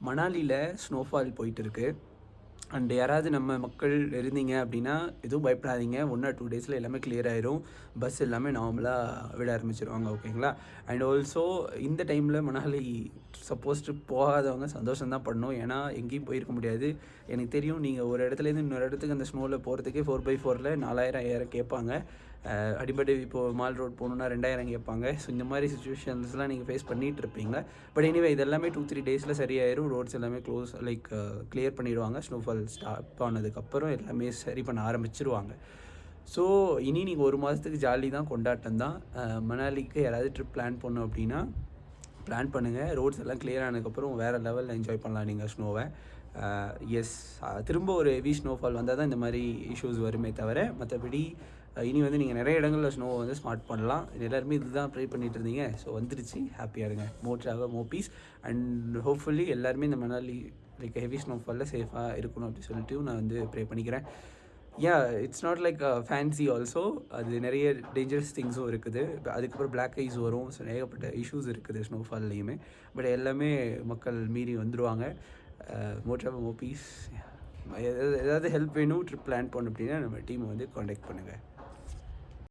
மணாலியில் snowfall போயிட்டு இருக்கு. And யாராவது நம்ம மக்கள் இருந்தீங்க அப்படின்னா எதுவும் பயப்படாதீங்க. 1 ஆர் 2 டேஸில் எல்லாமே கிளியர் ஆயிரும். பஸ் எல்லாமே நார்மலாக விட ஆரம்பிச்சிருவாங்க. ஓகேங்களா? அண்ட் ஆல்சோ இந்த டைமில் மணாலி சப்போஸ் ட்ரிப் போகாதவங்க சந்தோஷம் தான் பண்ணணும். ஏன்னா எங்கேயும் போயிருக்க முடியாது. எனக்கு தெரியும், நீங்கள் ஒரு இடத்துலேருந்து இன்னொரு இடத்துக்கு அந்த ஸ்னோவில் போகிறதுக்கே 4x4ல் 4000 5000 கேட்பாங்க. அடிப்படை இப்போது மால் ரோட் போகணுன்னா 2000 கேட்பாங்க. ஸோ இந்த மாதிரி சுச்சுவேஷன்ஸ்லாம் நீங்கள் ஃபேஸ் பண்ணிகிட்டு இருப்பீங்க. பட் எனிவே இது எல்லாமே 2-3 டேஸில் சரியாயிரும். ரோட்ஸ் எல்லாமே கிளியர் பண்ணிடுவாங்க. ஸ்னோஃபால் ஸ்டாப் ஆனதுக்கப்புறம் எல்லாமே சரி பண்ண ஆரம்பிச்சிருவாங்க. ஸோ இனி நீங்கள் 1 மாதத்துக்கு ஜாலி தான், கொண்டாட்டம் தான். மணாலிக்கு யாராவது ட்ரிப் பிளான் பண்ணோம் அப்படின்னா பிளான் பண்ணுங்கள். ரோட்ஸ் எல்லாம் கிளியர் ஆனதுக்கப்புறம் வேறு லெவலில் என்ஜாய் பண்ணலாம் நீங்கள் ஸ்னோவை. எஸ், திரும்ப ஒரு ஹெவி ஸ்னோஃபால் வந்தால் தான் இந்த மாதிரி இஷ்யூஸ் வருமே தவிர, மற்றபடி இனி நீங்கள் நிறைய இடங்களில் ஸ்னோவை ஸ்மார்ட் பண்ணலாம். எல்லாருமே இதுதான் ட்ரை பண்ணிட்டு இருந்தீங்க. ஸோ வந்துருச்சு, ஹாப்பியாக இருங்க. More travel more peace. And hopefully எல்லாருமே இந்த மணாலி ஹெவி ஸ்னோஃபாலில் சேஃபாக இருக்கணும் அப்படின்னு சொல்லிட்டு நான் ப்ரே பண்ணிக்கிறேன். It's not like fancy also. அது நிறைய டேஞ்சரஸ் திங்ஸும் இருக்குது. அதுக்கப்புறம் பிளாக் ஐஸ் வரும். ஸோ ஏகப்பட்ட இஷ்யூஸ் இருக்குது ஸ்னோஃபால்லையுமே. பட் எல்லாமே மக்கள் மீறி வந்துடுவாங்க. மோர் ட்ராவல் மோர் பீஸ். ஏதாவது ஹெல்ப் வேணும், ட்ரிப் பிளான் பண்ணணும் அப்படின்னா நம்ம டீமை காண்டாக்ட் பண்ணுங்கள்.